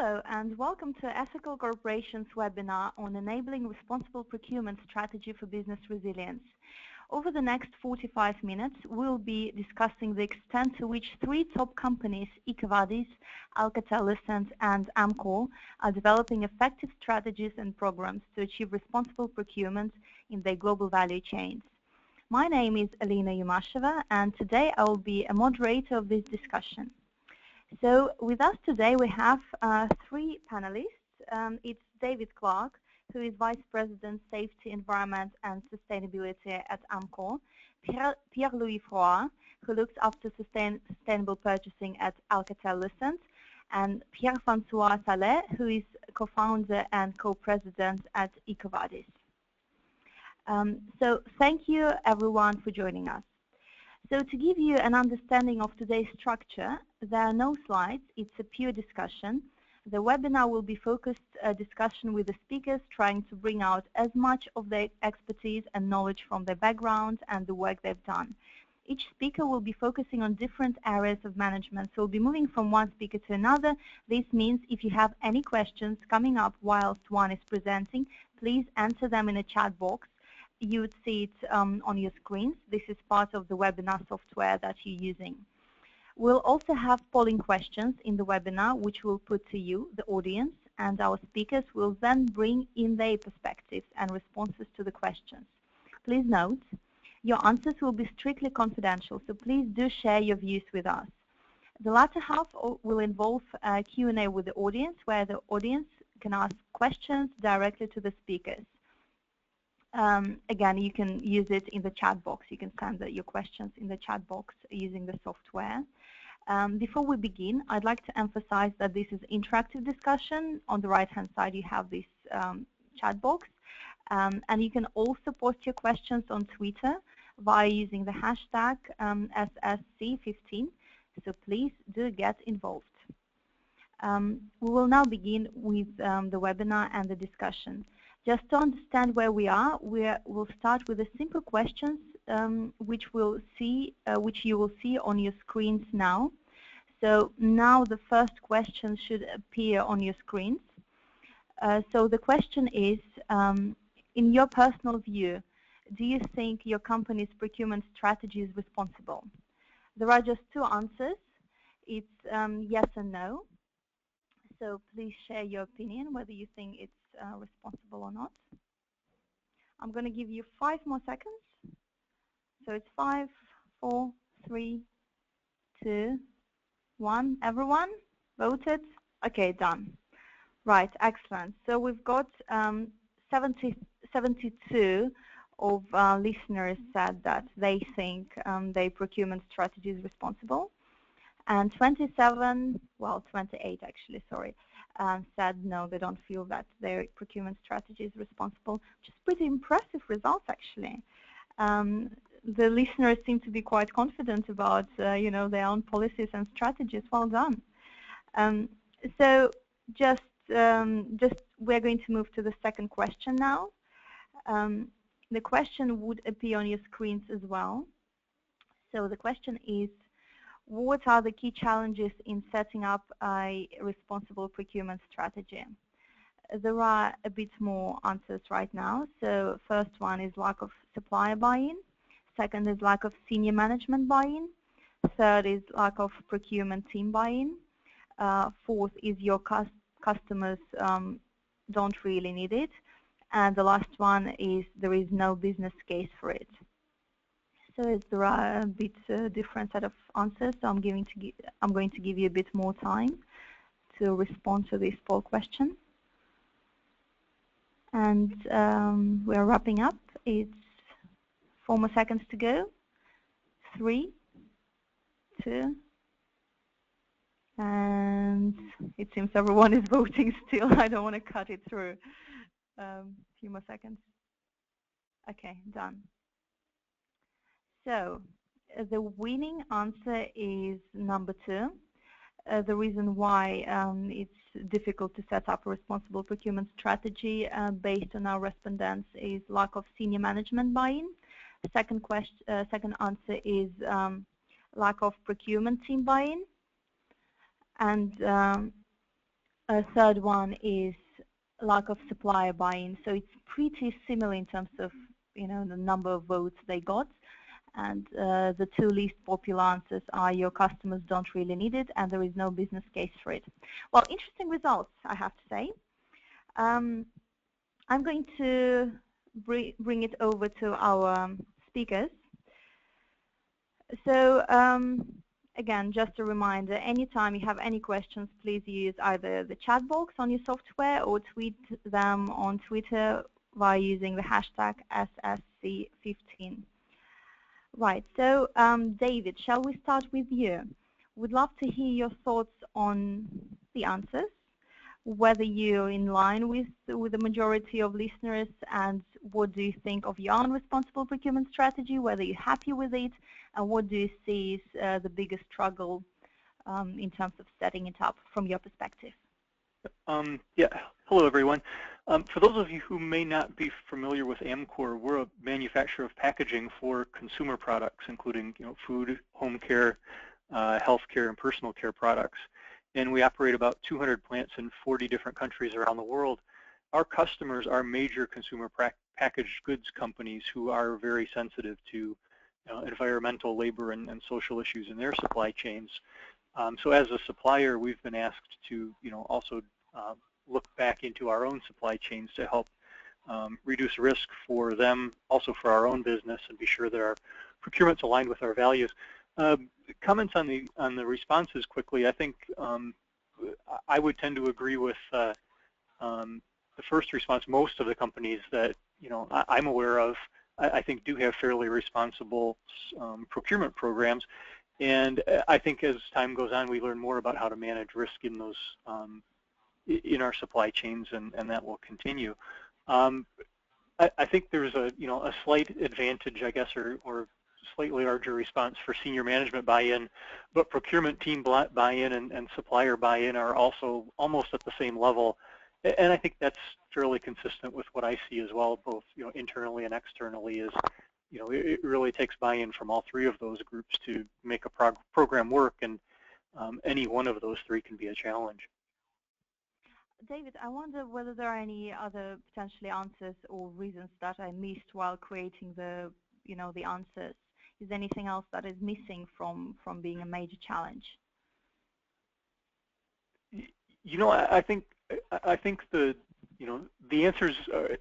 Hello and welcome to Ethical Corporation's webinar on enabling responsible procurement strategy for business resilience. Over the next 45 minutes, we'll be discussing the extent to which three top companies, EcoVadis, Alcatel-Lucent and Amcor, are developing effective strategies and programs to achieve responsible procurement in their global value chains. My name is Alina Yumasheva, and today I will be a moderator of this discussion. So with us today we have three panelists. It's David Clark, who is Vice President Safety, Environment and Sustainability at Amcor, Pierre-Louis Froid, who looks after sustainable purchasing at Alcatel-Lucent, and Pierre-François Sallet, who is co-founder and co-president at EcoVadis. So thank you everyone for joining us. So to give you an understanding of today's structure, there are no slides, it's a pure discussion. The webinar will be focused discussion with the speakers, trying to bring out as much of their expertise and knowledge from their background and the work they've done. Each speaker will be focusing on different areas of management, so we'll be moving from one speaker to another. This means if you have any questions coming up whilst one is presenting, please enter them in a chat box. You would see it on your screens. This is part of the webinar software that you're using. We'll also have polling questions in the webinar, which we'll put to you, the audience, and our speakers will then bring in their perspectives and responses to the questions. Please note, your answers will be strictly confidential, so please do share your views with us. The latter half will involve a Q&A with the audience, where the audience can ask questions directly to the speakers. Again, you can use it in the chat box. You can send your questions in the chat box using the software. Before we begin, I'd like to emphasize that this is interactive discussion. On the right-hand side, you have this chat box. And you can also post your questions on Twitter via using the hashtag SSC15. So please do get involved. We will now begin with the webinar and the discussion. Just to understand where we are, we'll start with the simple questions which you will see on your screens now. So now the first question should appear on your screens. So the question is, in your personal view, do you think your company's procurement strategy is responsible? There are just two answers. It's yes and no. So please share your opinion, whether you think it's responsible or not. I'm going to give you 5 more seconds. So it's 5, 4, 3, 2, 1. Everyone voted? Okay, done. Right, excellent. So we've got 72 of listeners said that they think their procurement strategy is responsible, and 27, well, 28 actually, sorry, said no, they don't feel that their procurement strategy is responsible, which is pretty impressive results actually. The listeners seem to be quite confident about you know, their own policies and strategies. Well done. So just we're going to move to the second question now. The question would appear on your screens as well. So the question is, what are the key challenges in setting up a responsible procurement strategy? There are a bit more answers right now. So first one is lack of supplier buy-in. Second is lack of senior management buy-in. Third is lack of procurement team buy-in. Fourth is your customers don't really need it. And the last one is there is no business case for it. So there are a bit different set of answers, so I'm going to give you a bit more time to respond to this poll question. And we're wrapping up. It's 4 more seconds to go. 3, 2, and it seems everyone is voting still. I don't want to cut it through. A few more seconds. Okay, done. So the winning answer is number 2. The reason why it's difficult to set up a responsible procurement strategy based on our respondents is lack of senior management buy-in. Second answer is lack of procurement team buy-in. And A third one is lack of supplier buy-in. So it's pretty similar in terms of, the number of votes they got. And the two least popular answers are your customers don't really need it and there is no business case for it. Well, interesting results, I have to say. I'm going to bring it over to our speakers. So again, just a reminder, anytime you have any questions, please use either the chat box on your software or tweet them on Twitter by using the hashtag SSC15. Right, so David, shall we start with you? We'd love to hear your thoughts on the answers, whether you're in line with the majority of listeners, and what do you think of your own responsible procurement strategy, whether you're happy with it, and what do you see is the biggest struggle in terms of setting it up from your perspective? Yeah, hello everyone. For those of you who may not be familiar with Amcor, we're a manufacturer of packaging for consumer products, including food, home care, health care, and personal care products. And we operate about 200 plants in 40 different countries around the world. Our customers are major consumer packaged goods companies who are very sensitive to environmental, labor, and social issues in their supply chains. So as a supplier, we've been asked to also look back into our own supply chains to help reduce risk for them, also for our own business, and be sure that our procurement's aligned with our values. Comments on the responses quickly. I think I would tend to agree with the first response. Most of the companies that I'm aware of, I think do have fairly responsible procurement programs, and I think as time goes on, we learn more about how to manage risk in those in our supply chains, and that will continue. I think there's a slight advantage, I guess, or slightly larger response for senior management buy-in, but procurement team buy-in and supplier buy-in are also almost at the same level, and I think that's fairly consistent with what I see as well, both internally and externally. Is it really takes buy-in from all three of those groups to make a program work, and any one of those three can be a challenge. David, I wonder whether there are any other potentially answers or reasons that I missed while creating the the answers. Is there anything else that is missing from being a major challenge? I think the the answers,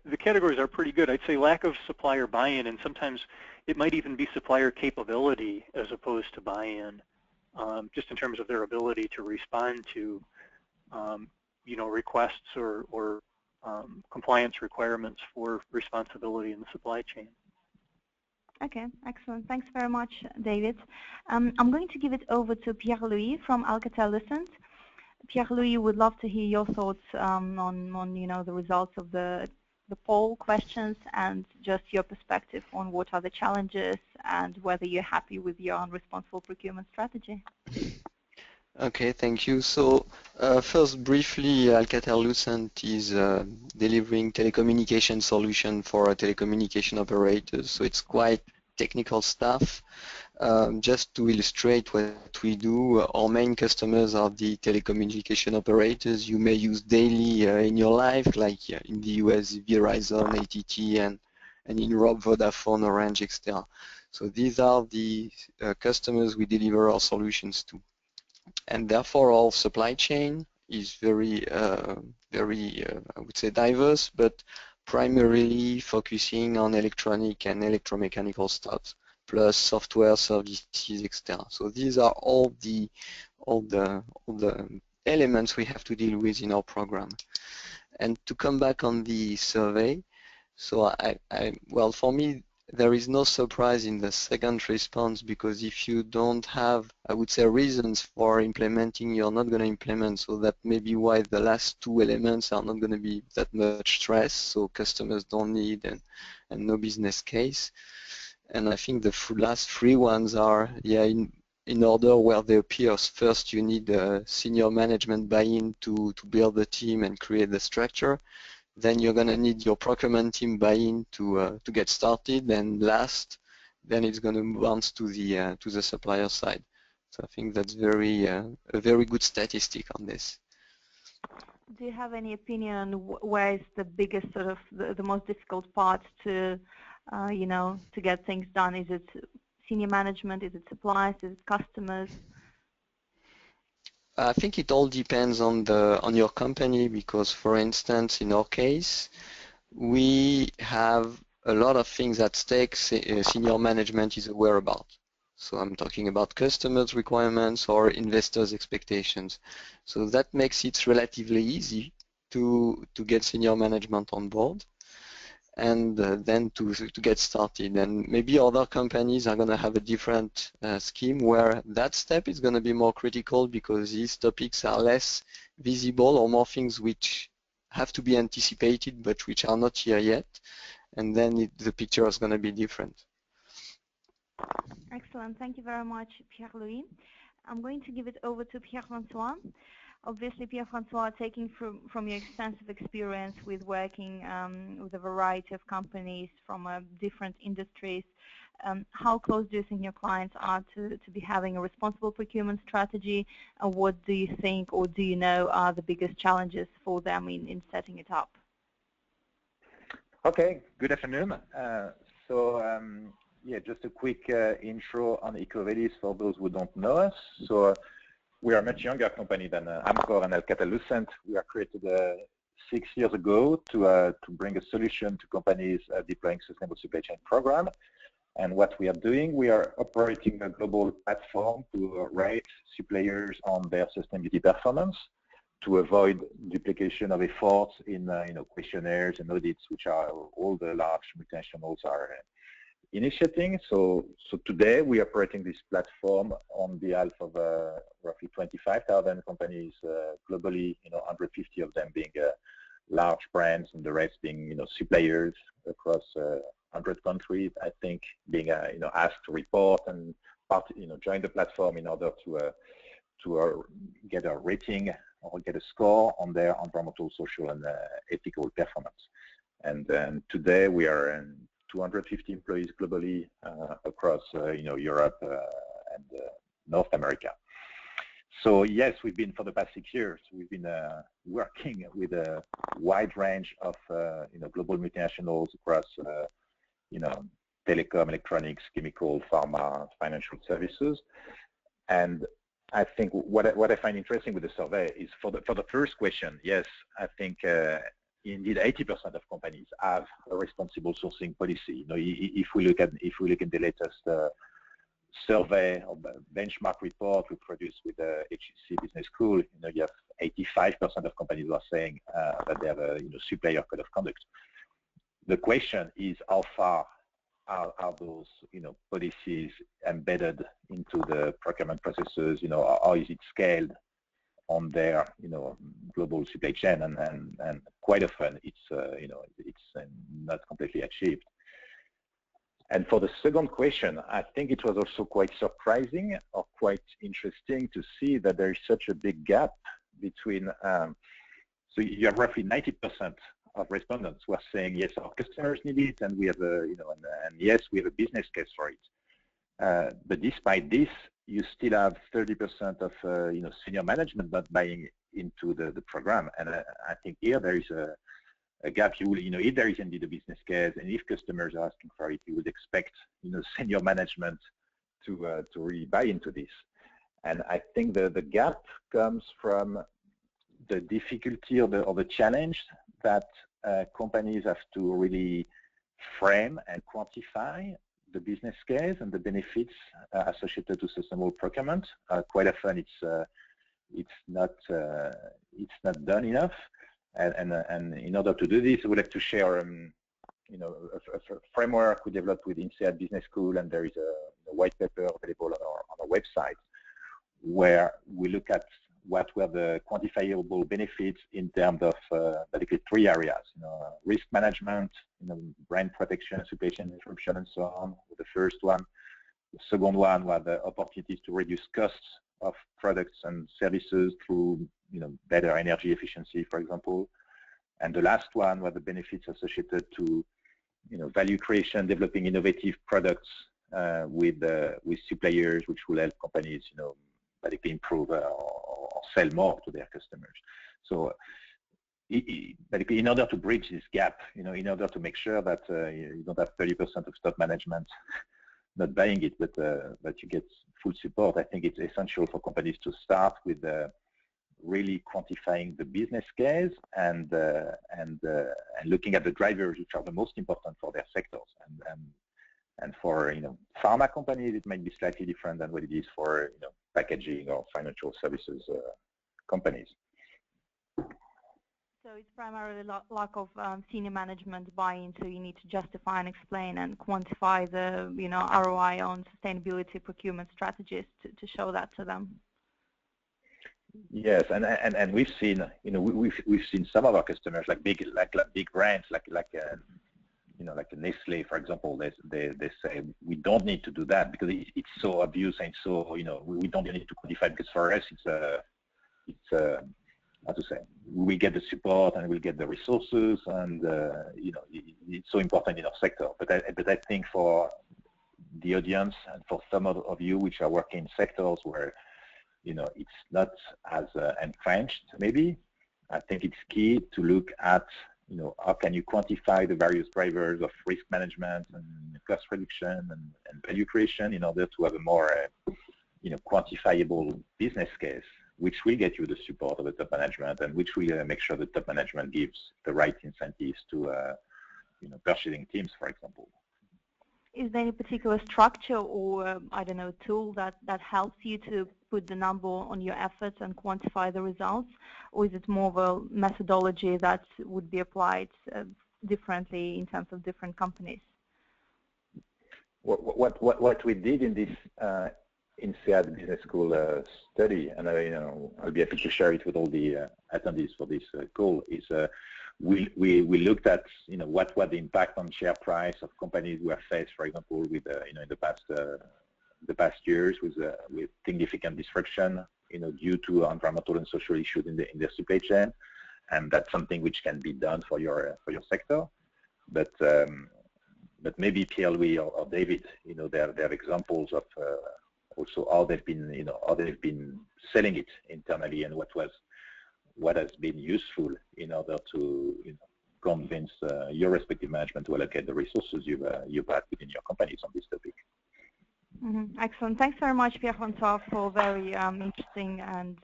the categories are pretty good. I'd say lack of supplier buy-in, and sometimes it might even be supplier capability as opposed to buy-in, just in terms of their ability to respond to requests or compliance requirements for responsibility in the supply chain. Okay, excellent. Thanks very much, David. I'm going to give it over to Pierre-Louis from Alcatel-Lucent. Pierre-Louis, would love to hear your thoughts on the results of the poll questions and just your perspective on what are the challenges and whether you're happy with your own responsible procurement strategy. Okay, thank you. So first, briefly, Alcatel-Lucent is delivering telecommunication solution for telecommunication operators. So it's quite technical stuff. Just to illustrate what we do, our main customers are the telecommunication operators you may use daily in your life, like in the US, Verizon, AT&T, and in Europe, Vodafone, Orange, etc. So these are the customers we deliver our solutions to. And therefore, our supply chain is very, I would say, diverse, but primarily focusing on electronic and electromechanical stuff, plus software services, etc. So these are all the elements we have to deal with in our program. And to come back on the survey, so well, for me, there is no surprise in the second response, because if you don't have, I would say, reasons for implementing, you're not going to implement. So that may be why the last two elements are not going to be that much stress. So customers don't need and no business case. And I think the last three ones are, in order where they appear. First, you need senior management buy-in to build the team and create the structure. Then you're going to need your procurement team buy-in to get started, and last, then it's going to bounce to the supplier side. So I think that's a very good statistic on this. Do you have any opinion on where is the biggest sort of the most difficult part to, you know, to get things done? Is it senior management? Is it suppliers? Is it customers? I think it all depends on your company, because, for instance, in our case, we have a lot of things at stake senior management is aware about. So I'm talking about customers' requirements or investors' expectations. So that makes it relatively easy to get senior management on board, and then to get started. And maybe other companies are going to have a different scheme where that step is going to be more critical, because these topics are less visible, or more things which have to be anticipated but which are not here yet, and then the picture is going to be different. Excellent. Thank you very much, Pierre-Louis. I'm going to give it over to Pierre-François. Obviously, Pierre-François, taking from your extensive experience with working with a variety of companies from different industries, how close do you think your clients are to be having a responsible procurement strategy, and what do you think, or do you know, are the biggest challenges for them in setting it up? Okay, good afternoon. Yeah, just a quick intro on EcoVadis for those who don't know us. So we are a much younger company than Amcor and Alcatel-Lucent. We are created 6 years ago to bring a solution to companies deploying sustainable supply chain program. And what we are doing, we are operating a global platform to rate suppliers on their sustainability performance, to avoid duplication of efforts in questionnaires and audits, which are all the large multinationals are initiating. So today we are operating this platform on behalf of roughly 25,000 companies globally, 150 of them being large brands, and the rest being suppliers across 100 countries, I think, being asked to report and join the platform in order to get a rating or get a score on their environmental, social, and ethical performance. And today we are 250 employees globally across Europe and North America. So yes, we've been, for the past 6 years, we've been working with a wide range of global multinationals across telecom, electronics, chemical, pharma, financial services. And I think what I find interesting with the survey is for the first question, yes, I think indeed 80% of companies have a responsible sourcing policy. If we look at the latest survey or benchmark report we produced with the HEC Business School, you have 85% of companies who are saying that they have a supplier code of conduct. The question is, how far are those policies embedded into the procurement processes? How is it scaled on their global supply chain? And quite often it's not completely achieved. And for the second question, I think it was also quite surprising or quite interesting to see that there is such a big gap between. So you have roughly 90% of respondents who are saying, yes, our customers need it, and we have and yes, we have a business case for it. But despite this, you still have 30% of senior management not buying into the program. And I think here there is a gap. If there is indeed a business case, and if customers are asking for it, you would expect senior management to really buy into this. And I think the gap comes from the difficulty or the challenge that companies have to really frame and quantify the business case and the benefits associated to sustainable procurement. Quite often it's not done enough. And in order to do this, I would like to share a framework we developed with INSEAD Business School, and there is a white paper available on our website where we look at what were the quantifiable benefits in terms of basically 3 areas: risk management, brand protection, supply chain disruption, and so on. The first one. The second one were the opportunities to reduce costs of products and services through better energy efficiency, for example. And the last one were the benefits associated to value creation, developing innovative products with suppliers, which will help companies basically improve or sell more to their customers. So but in order to bridge this gap, in order to make sure that you don't have 30% of top management not buying it, but you get full support, I think it's essential for companies to start with really quantifying the business case and looking at the drivers which are the most important for their sectors. And for pharma companies, it might be slightly different than what it is for packaging or financial services companies. So it's primarily lack of senior management buy-in, so you need to justify and explain and quantify the ROI on sustainability procurement strategies to show that to them. Yes, and we've seen we've seen some of our customers like big brands like Nestle, for example. They say we don't need to do that because it's so obvious and so we don't need to quantify, because for us it's how to say, we get the support and we'll get the resources, and it's so important in our sector. But I think for the audience and for some of you which are working in sectors where it's not as entrenched, maybe, I think it's key to look at how can you quantify the various drivers of risk management and cost reduction and value creation in order to have a more quantifiable business case, which will get you the support of the top management and which will make sure the top management gives the right incentives to purchasing teams, for example. Is there any particular structure or, I don't know, tool that helps you to put the number on your efforts and quantify the results? Or is it more of a methodology that would be applied differently in terms of different companies? What we did in this INSEAD Business School study, and I'll be happy to share it with all the attendees for this call, is we looked at what was the impact on share price of companies who are faced, for example, with in the past years with significant disruption due to environmental and social issues in their supply chain, and that's something which can be done for your sector. But maybe Pierre-Louis or David, they have examples of also how they've been selling it internally and what has been useful in order to convince your respective management to allocate the resources you've had within your companies on this topic. Mm-hmm. Excellent. Thanks very much, Pierre-François, for very interesting and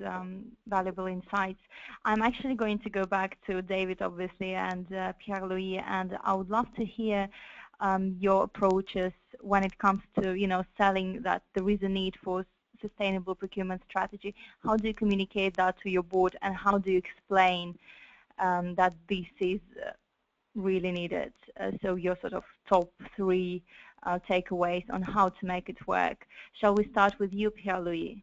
valuable insights. I'm actually going to go back to David, obviously, and Pierre-Louis, and I would love to hear your approaches when it comes to selling that there is a need for sustainable procurement strategy. How do you communicate that to your board, and how do you explain that this is really needed? So your sort of top 3 takeaways on how to make it work. Shall we start with you, Pierre-Louis?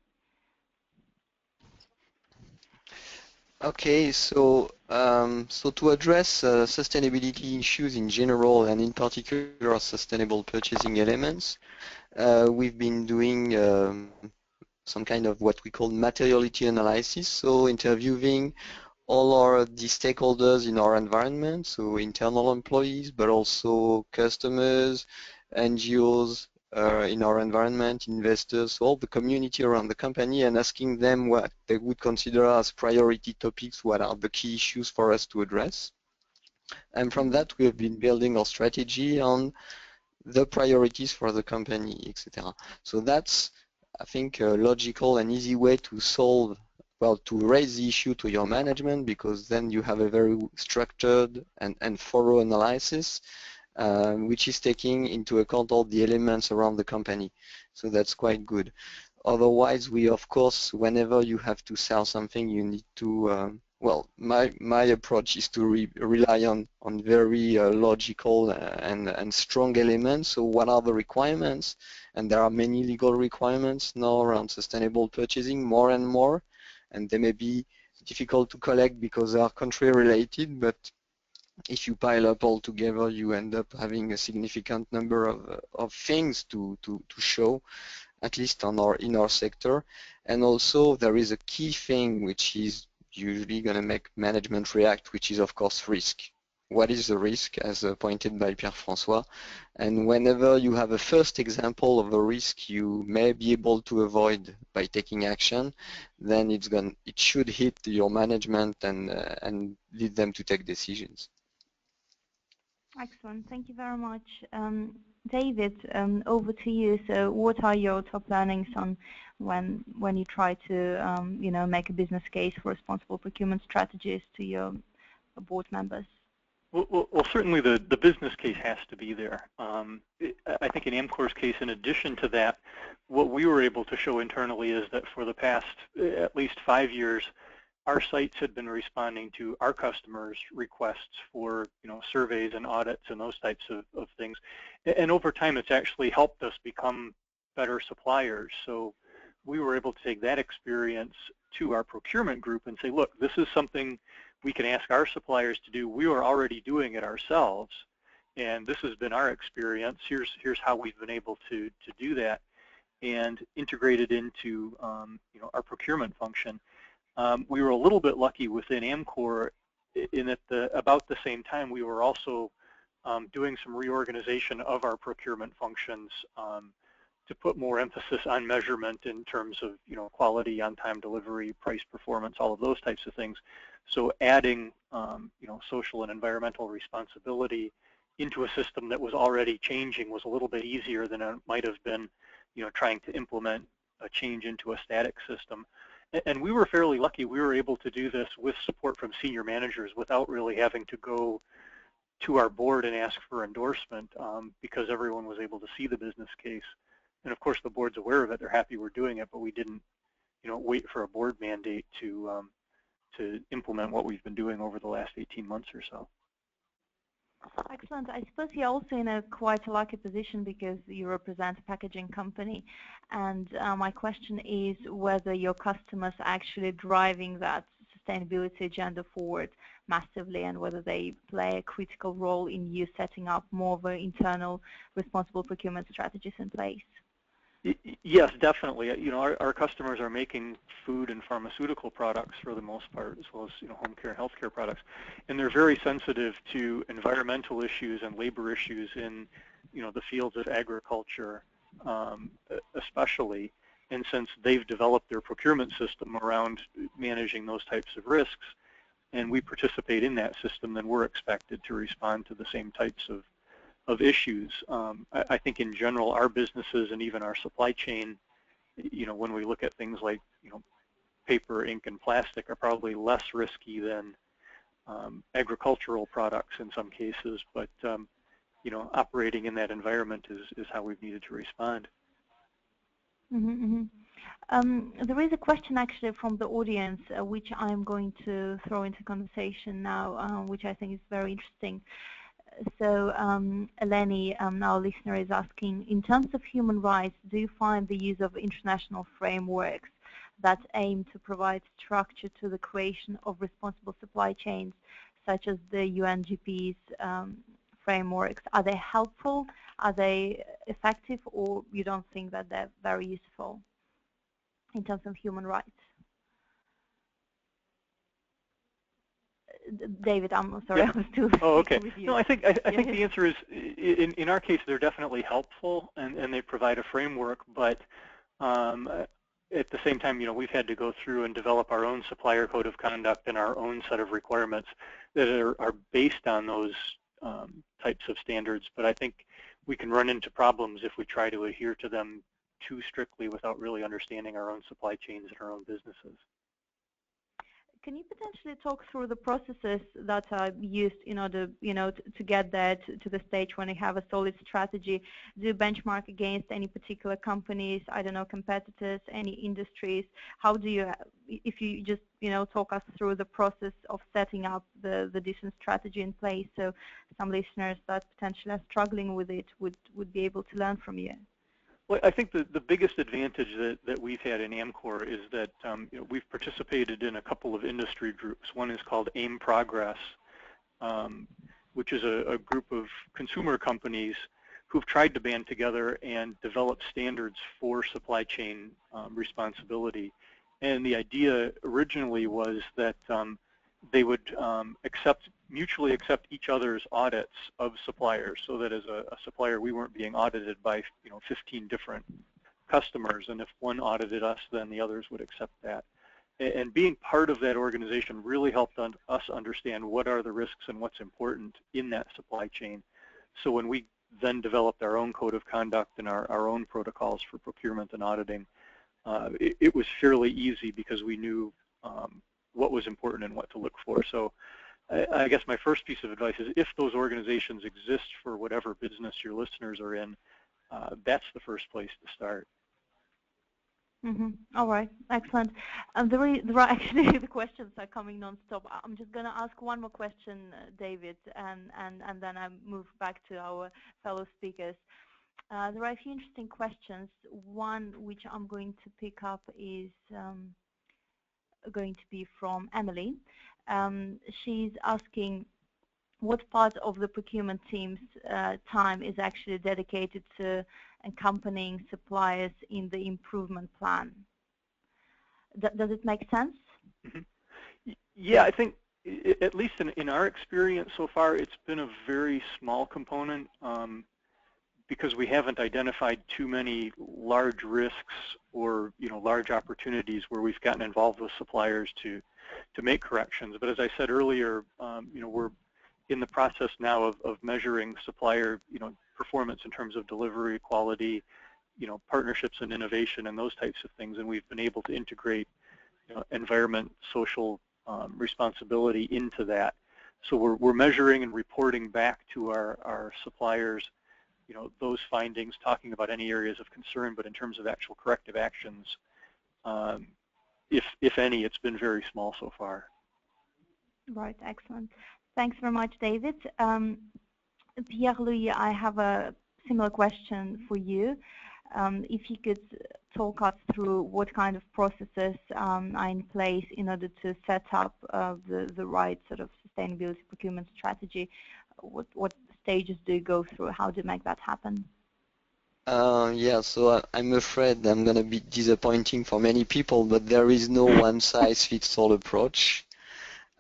Okay, so to address sustainability issues in general, and in particular sustainable purchasing elements, we've been doing some kind of what we call materiality analysis, so interviewing all the stakeholders in our environment, so internal employees, but also customers, NGOs in our environment, investors, all the community around the company, and asking them what they would consider as priority topics, what are the key issues for us to address. And from that, we have been building our strategy on the priorities for the company, etc. So that's, I think, a logical and easy way to solve, well, to raise the issue to your management, because then you have a very structured and thorough analysis, which is taking into account all the elements around the company. So that's quite good. Otherwise, we, of course, whenever you have to sell something, you need to, well, my approach is to rely on very logical and strong elements. So what are the requirements? And there are many legal requirements now around sustainable purchasing, more and more, and they may be difficult to collect because they are country related, but if you pile up all together, you end up having a significant number of things to show, at least in our sector. And also there is a key thing which is usually going to make management react, which is of course risk. what is the risk, as pointed by Pierre-François. And whenever you have a first example of a risk you may be able to avoid by taking action, then it should hit your management and lead them to take decisions. Excellent. Thank you very much. David, over to you. So what are your top learnings on when you try to make a business case for responsible procurement strategies to your board members? Well, certainly the business case has to be there. I think in Amcor's case, in addition to that, what we were able to show internally is that for the past at least 5 years, our sites had been responding to our customers' requests for surveys and audits and those types of things. And over time, it's actually helped us become better suppliers. So we were able to take that experience to our procurement group and say, look, this is something we can ask our suppliers to do. We are already doing it ourselves, and this has been our experience. Here's how we've been able to do that, and integrate it into our procurement function. We were a little bit lucky within Amcor in that about the same time we were also doing some reorganization of our procurement functions to put more emphasis on measurement in terms of quality, on-time delivery, price performance, all of those types of things. So adding social and environmental responsibility into a system that was already changing was a little bit easier than it might have been trying to implement a change into a static system. And we were fairly lucky. We were able to do this with support from senior managers without really having to go to our board and ask for endorsement because everyone was able to see the business case. And of course, the board's aware of it. They're happy we're doing it, but we didn't wait for a board mandate to implement what we've been doing over the last 18 months or so. Excellent. I suppose you're also in a quite a lucky position because you represent a packaging company. And my question is whether your customers are actually driving that sustainability agenda forward massively, and whether they play a critical role in you setting up more of an internal responsible procurement strategies in place. Yes, definitely. Our customers are making food and pharmaceutical products for the most part, as well as home care and healthcare products, and they're very sensitive to environmental issues and labor issues in the fields of agriculture, especially. And since they've developed their procurement system around managing those types of risks, and we participate in that system, then we're expected to respond to the same types of issues. I think in general, our businesses and even our supply chain, when we look at things like paper, ink, and plastic, are probably less risky than agricultural products in some cases. But operating in that environment is how we've needed to respond. Mm-hmm, mm-hmm. There is a question actually from the audience, which I'm going to throw into conversation now, which I think is very interesting. So Eleni, our listener, is asking, in terms of human rights, do you find the use of international frameworks that aim to provide structure to the creation of responsible supply chains, such as the UNGP's frameworks, are they helpful, are they effective, or you don't think that they're very useful in terms of human rights? David, I'm sorry, I was too. Oh, okay. No, I think the answer is, in our case, they're definitely helpful, and they provide a framework. But at the same time, we've had to go through and develop our own supplier code of conduct and our own set of requirements that are based on those types of standards. But I think we can run into problems if we try to adhere to them too strictly without really understanding our own supply chains and our own businesses. Can you potentially talk through the processes that are used in order, to get there to the stage when you have a solid strategy? Do you benchmark against any particular companies, I don't know, competitors, any industries? How do you, if you just, talk us through the process of setting up the decent strategy in place, so some listeners that potentially are struggling with it would be able to learn from you? Well, I think the biggest advantage that we've had in Amcor is that we've participated in a couple of industry groups. One is called AIM Progress, which is a group of consumer companies who've tried to band together and develop standards for supply chain responsibility. And the idea originally was that they would accept mutually accept each other's audits of suppliers, so that as a supplier we weren't being audited by 15 different customers, and if one audited us, then the others would accept that. And being part of that organization really helped us understand what are the risks and what's important in that supply chain. So when we then developed our own code of conduct and our own protocols for procurement and auditing, it was fairly easy because we knew what was important and what to look for. So I guess my first piece of advice is, if those organizations exist for whatever business your listeners are in, that's the first place to start. All right, excellent. There are actually the questions are coming non-stop. I'm just going to ask one more question, David, and then I move back to our fellow speakers. There are a few interesting questions. One which I'm going to pick up is going to be from Emily. She's asking what part of the procurement team's time is actually dedicated to accompanying suppliers in the improvement plan. Does it make sense? Mm-hmm. Yeah, I think at least in our experience so far, it's been a very small component because we haven't identified too many large risks or large opportunities where we've gotten involved with suppliers to make corrections. But as I said earlier, we're in the process now of measuring supplier performance in terms of delivery, quality, partnerships and innovation and those types of things, and we've been able to integrate environment, social responsibility into that. So we're measuring and reporting back to our suppliers those findings, talking about any areas of concern, but in terms of actual corrective actions, if any, it's been very small so far. Right, excellent. Thanks very much, David. Pierre-Louis, I have a similar question for you. If you could talk us through what kind of processes are in place in order to set up the right sort of sustainability procurement strategy. What stages do you go through? How do you make that happen? Yeah, so I'm afraid I'm going to be disappointing for many people, but there is no one-size-fits-all approach.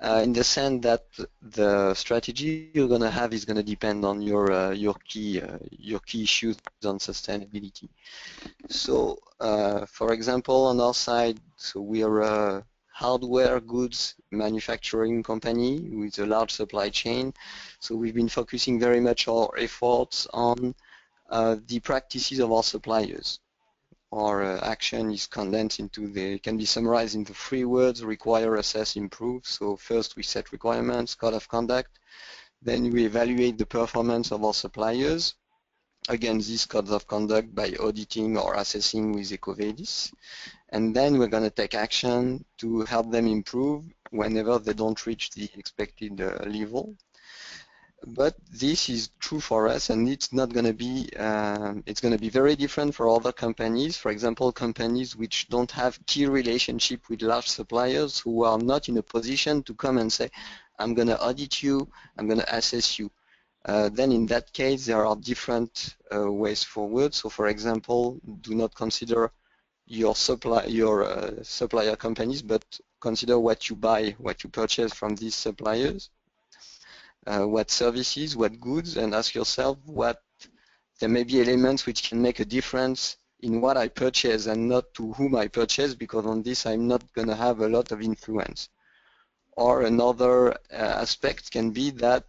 In the sense that the strategy you're going to have is going to depend on your key issues on sustainability. So, for example, on our side, so we are a hardware goods manufacturing company with a large supply chain. So we've been focusing very much our efforts on the practices of our suppliers. Our action is condensed can be summarized into 3 words: require, assess, improve. So first we set requirements, code of conduct. Then we evaluate the performance of our suppliers against these codes of conduct by auditing or assessing with EcoVadis. And then we're going to take action to help them improve whenever they don't reach the expected level. But this is true for us, and it's not going to be. It's going to be very different for other companies. For example, companies which don't have key relationship with large suppliers, who are not in a position to come and say, "I'm going to audit you, I'm going to assess you." Then in that case, there are different ways forward. So, for example, do not consider your supplier companies, but consider what you buy, what you purchase from these suppliers. What services, what goods, and ask yourself what there may be elements which can make a difference in what I purchase and not to whom I purchase, because on this I'm not going to have a lot of influence. Or another aspect can be that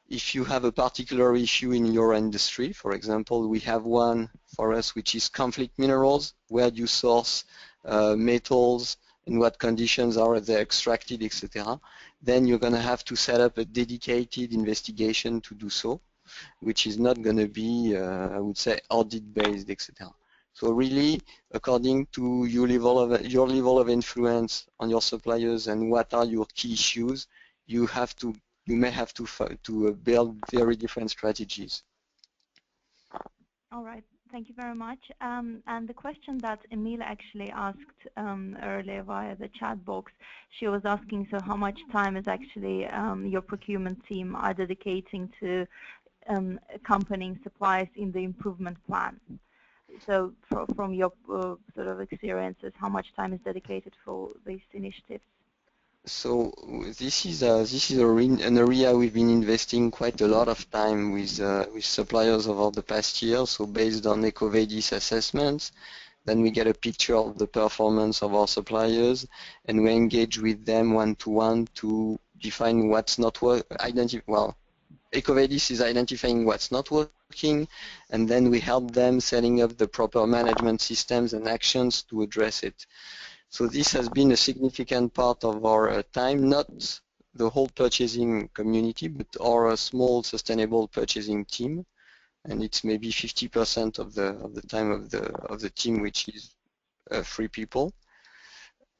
if you have a particular issue in your industry, for example, we have one for us which is conflict minerals. Where do you source metals, in what conditions are they extracted, etc. Then you're going to have to set up a dedicated investigation to do so, which is not going to be, I would say, audit-based, etc. So really, according to your level of influence on your suppliers and what are your key issues, you may have to build very different strategies. All right. Thank you very much. And the question that Emile actually asked earlier via the chat box, she was asking, so how much time is actually your procurement team are dedicating to accompanying suppliers in the improvement plan? So from your sort of experiences, how much time is dedicated for these initiatives? So this is an area we've been investing quite a lot of time with suppliers over the past year. So based on EcoVadis assessments, then we get a picture of the performance of our suppliers, and we engage with them one-to-one to define what's not working. Well, EcoVadis is identifying what's not working, and then we help them setting up the proper management systems and actions to address it. So this has been a significant part of our time, not the whole purchasing community, but our small sustainable purchasing team. And it's maybe 50% of the time of the team, which is 3 people.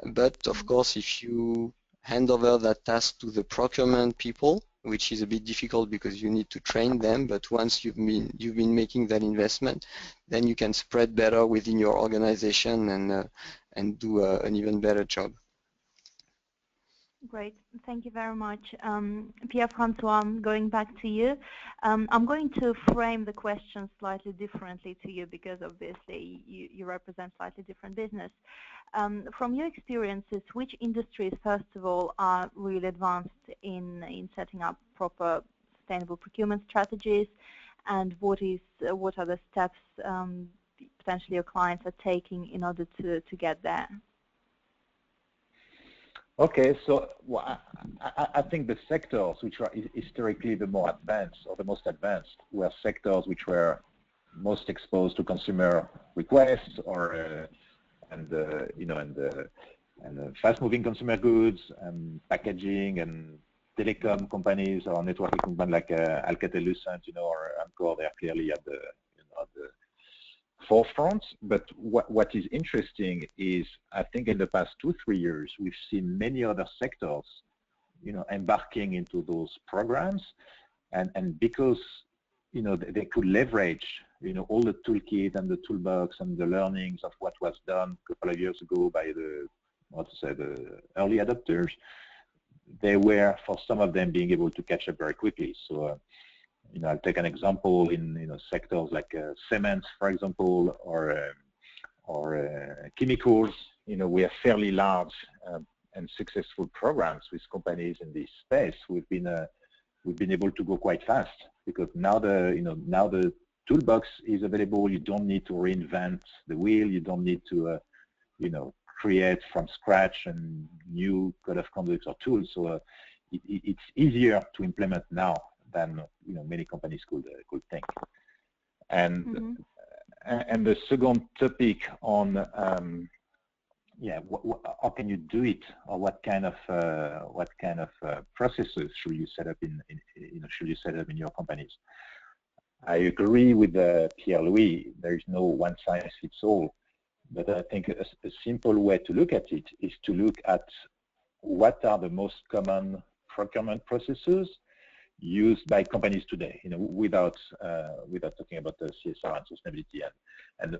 But of course, if you hand over that task to the procurement people, which is a bit difficult because you need to train them, but once you've been making that investment, then you can spread better within your organization and do an even better job. Great, thank you very much. Pierre-Francois, going back to you. I'm going to frame the question slightly differently to you because obviously you represent slightly different business. From your experiences, which industries, first of all, are really advanced in setting up proper sustainable procurement strategies, and what are the steps potentially your clients are taking in order to get there? Okay, so I think the sectors which are historically the more advanced or the most advanced were sectors which were most exposed to consumer requests or and fast-moving consumer goods and packaging and telecom companies or networking companies like AlcatelL-Lucent, or Amcor. They are clearly at the forefront. But what is interesting is, I think in the past 2-3 years, we've seen many other sectors, embarking into those programs, and because they could leverage all the toolkit and the toolbox and the learnings of what was done a couple of years ago by the early adopters, they were, for some of them, being able to catch up very quickly. So I'll take an example in sectors like cement, for example, or chemicals. We have fairly large and successful programs with companies in this space. We've been able to go quite fast because now the toolbox is available. You don't need to reinvent the wheel. You don't need to create from scratch and new code of conduct or tools. So it's easier to implement now than many companies could think. And and the second topic on how can you do it, or what kind of processes should you set up in your companies? I agree with Pierre-Louis. There is no one size fits all, but I think a simple way to look at it is to look at what are the most common procurement processes used by companies today, without talking about the CSR and sustainability, and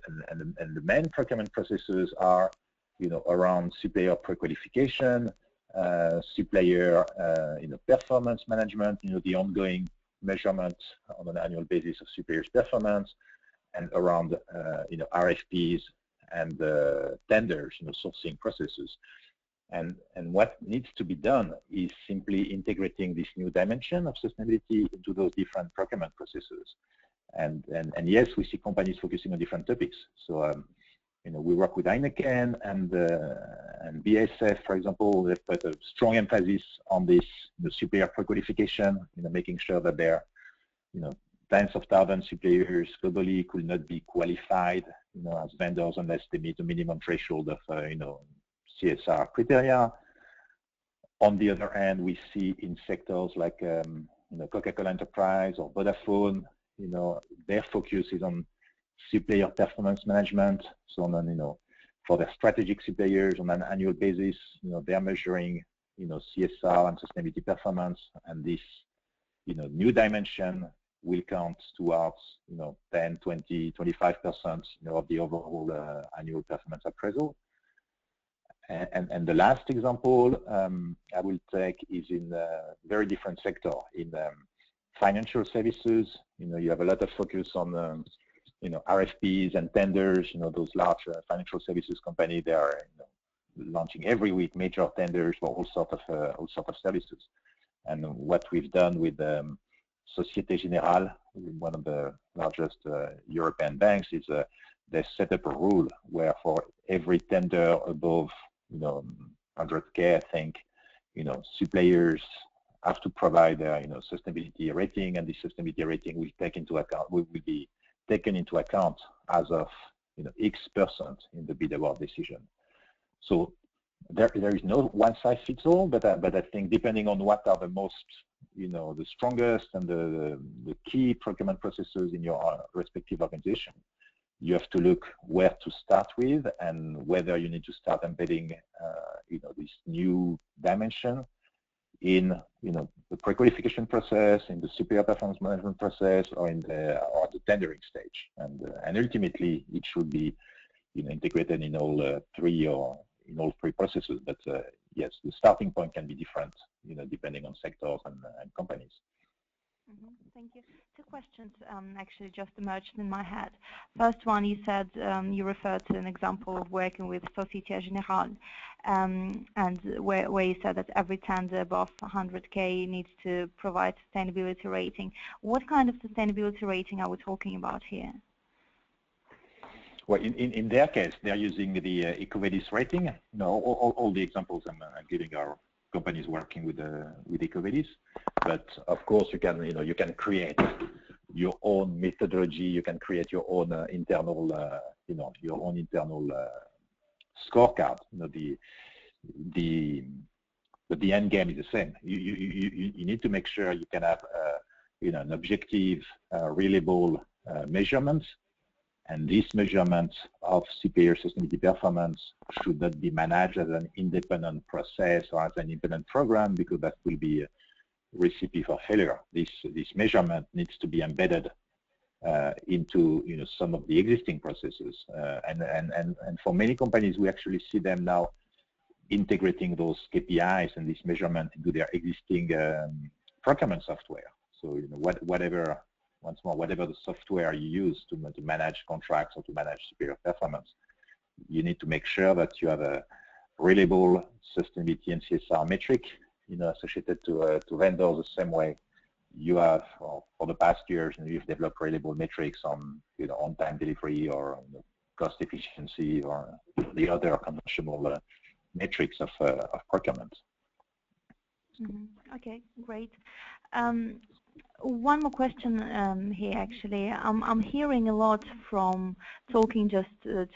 the main procurement processes are, around supplier pre-qualification, supplier, performance management, the ongoing measurement on an annual basis of suppliers' performance, and around, RFPs and tenders, sourcing processes. And what needs to be done is simply integrating this new dimension of sustainability into those different procurement processes. And yes, we see companies focusing on different topics. So we work with Heineken and BASF, for example. They've put a strong emphasis on this, the supplier pre-qualification, making sure that their tens of thousands of suppliers globally could not be qualified, as vendors unless they meet a minimum threshold of, CSR criteria. On the other hand, we see in sectors like Coca-Cola Enterprise or Vodafone, their focus is on supplier performance management. So for their strategic suppliers on an annual basis, they're measuring CSR and sustainability performance, and this new dimension will count towards 10, 20, 25% of the overall annual performance appraisal. And the last example I will take is in a very different sector, in financial services. You have a lot of focus on RFPs and tenders. Those large financial services companies, they are launching every week major tenders for all sorts of services. And what we've done with Société Générale, one of the largest European banks, is they set up a rule where for every tender above 100K, I think, suppliers have to provide sustainability rating, and the sustainability rating will be taken into account as of X% in the bid award decision. So there is no one size fits all, but I think depending on what are the most the strongest and the key procurement processes in your respective organization, you have to look where to start with and whether you need to start embedding this new dimension in the pre-qualification process, in the superior performance management process, or in the tendering stage. And ultimately it should be integrated in all three processes. But yes, the starting point can be different depending on sectors and companies. Thank you. Two questions actually just emerged in my head. First one, you said you referred to an example of working with Société Générale, and where you said that every tender above 100K needs to provide sustainability rating. What kind of sustainability rating are we talking about here? Well, in their case, they're using the EcoVadis rating. All the examples I'm giving are companies working with EcoVadis, but of course you can create your own methodology. You can create your own internal scorecard. But the end game is the same. You need to make sure you can have an objective, reliable measurement. And this measurement of superior sustainability performance should not be managed as an independent process or as an independent program, because that will be a recipe for failure. This measurement needs to be embedded into some of the existing processes. And for many companies, we actually see them now integrating those KPIs and this measurement into their existing procurement software. So whatever the software you use to manage contracts or to manage superior performance, you need to make sure that you have a reliable sustainability and CSR metric, associated to vendors the same way you have for the past years, and you've developed reliable metrics on on-time delivery or cost efficiency or the other conventional metrics of procurement. Okay, great. One more question here, actually. I'm hearing a lot from talking just to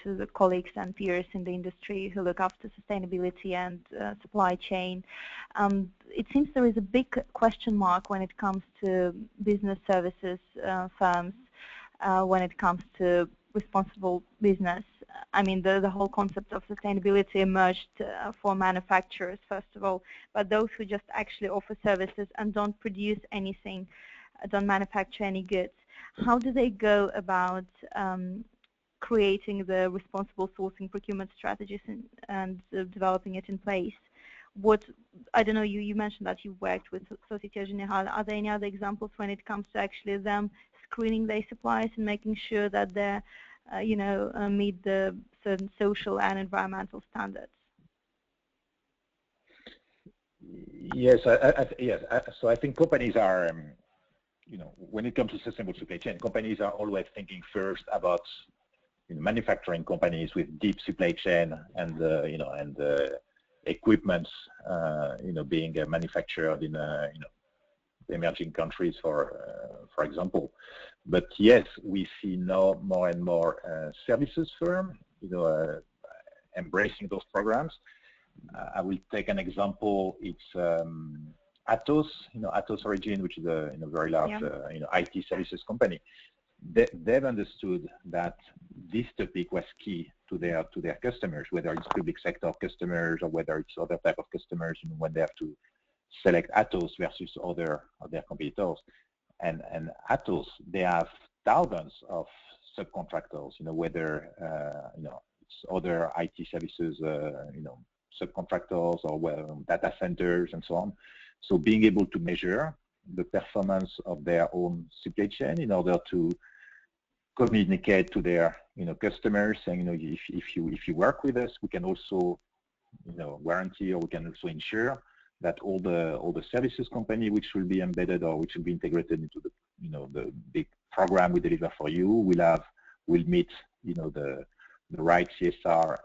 the colleagues and peers in the industry who look after sustainability and supply chain. It seems there is a big question mark when it comes to business services firms, when it comes to responsible business. I mean, the whole concept of sustainability emerged for manufacturers, first of all, but those who just actually offer services and don't produce anything, don't manufacture any goods, how do they go about creating the responsible sourcing procurement strategies and developing it in place? I don't know, you mentioned that you worked with Société Générale. Are there any other examples when it comes to actually them screening their suppliers and making sure that they're meet the certain social and environmental standards? Yes, so I think companies are, when it comes to sustainable supply chain, companies are always thinking first about manufacturing companies with deep supply chain and equipments, being manufactured in emerging countries, for example. But yes, we see now more and more services firms, embracing those programs. I will take an example. It's Atos, Atos Origin, which is a very large IT services company. They've understood that this topic was key to their customers, whether it's public sector customers or whether it's other type of customers, when they have to select Atos versus other competitors. And Atos, they have thousands of subcontractors, whether it's other IT services, subcontractors or data centers and so on. So being able to measure the performance of their own supply chain in order to communicate to their customers, saying, if you work with us, we can also guarantee, or we can also ensure that all the services company which will be embedded or which will be integrated into the big program we deliver for you will meet the right CSR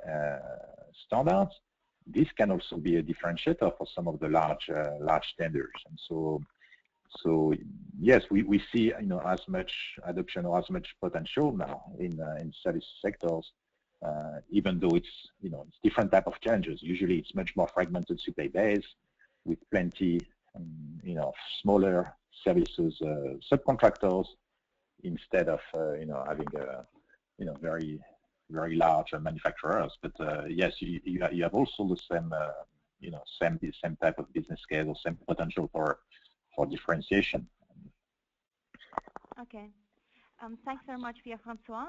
standards. This can also be a differentiator for some of the large tenders, and so yes, we see as much adoption or as much potential now in service sectors, even though it's it's different type of challenges. Usually it's much more fragmented supply base with plenty smaller services subcontractors, instead of having very large manufacturers. But yes, you have also the same type of business scale or same potential for differentiation. Okay. Thanks very much, Pierre-François.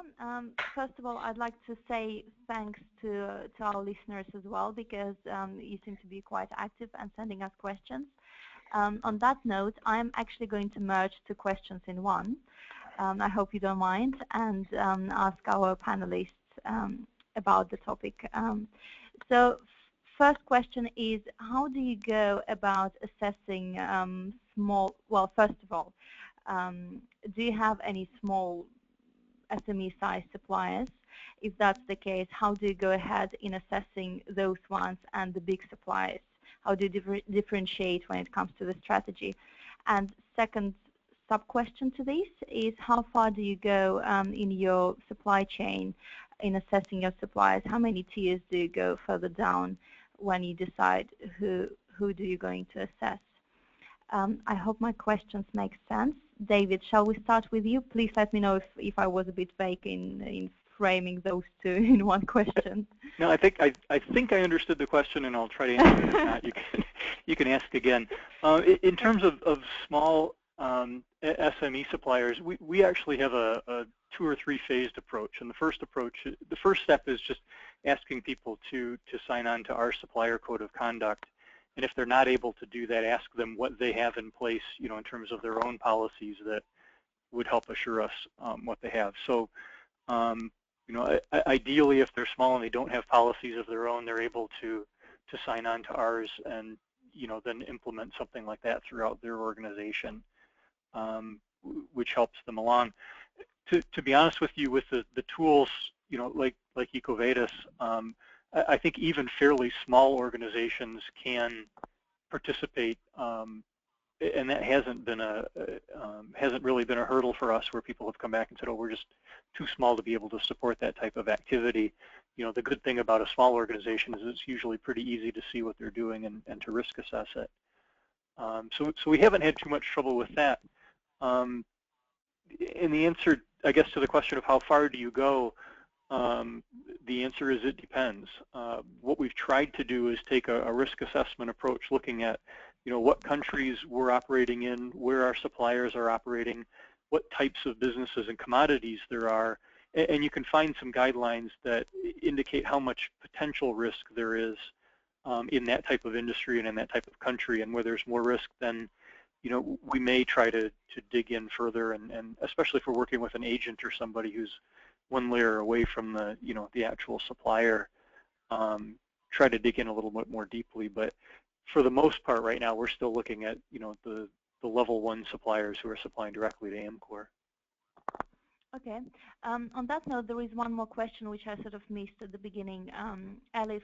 First of all, I'd like to say thanks to our listeners as well, because you seem to be quite active and sending us questions. On that note, I'm actually going to merge two questions in one. I hope you don't mind, and ask our panelists about the topic. So first question is, how do you go about assessing well, first of all, do you have any small SME-sized suppliers? If that's the case, how do you go ahead in assessing those ones and the big suppliers? How do you differentiate when it comes to the strategy? And second sub-question to this is, how far do you go in your supply chain in assessing your suppliers? How many tiers do you go further down when you decide who do you going to assess? I hope my questions make sense. David, shall we start with you? Please let me know if I was a bit vague in framing those two in one question. No, I think I understood the question, and I'll try to answer it. If not, you can ask again. In terms of small SME suppliers, we actually have a 2 or 3 phased approach. And the first step is just asking people to sign on to our supplier code of conduct. And if they're not able to do that, ask them what they have in place, in terms of their own policies that would help assure us what they have. So, ideally, if they're small and they don't have policies of their own, they're able to sign on to ours and, then implement something like that throughout their organization, which helps them along. To be honest with you, with the tools, like EcoVadis, I think even fairly small organizations can participate, and that hasn't really been a hurdle for us, where people have come back and said, "Oh, we're just too small to be able to support that type of activity." The good thing about a small organization is it's usually pretty easy to see what they're doing and to risk assess it. So we haven't had too much trouble with that. And the answer, I guess, to the question of how far do you go, the answer is it depends. What we've tried to do is take a risk assessment approach, looking at what countries we're operating in, where our suppliers are operating, what types of businesses and commodities there are, and you can find some guidelines that indicate how much potential risk there is in that type of industry and in that type of country. And where there's more risk, then we may try to dig in further, and especially if we're working with an agent or somebody who's one layer away from the actual supplier, try to dig in a little bit more deeply. But for the most part, right now, we're still looking at the level 1 suppliers who are supplying directly to Amcor. Okay. On that note, there is one more question which I sort of missed at the beginning. Elif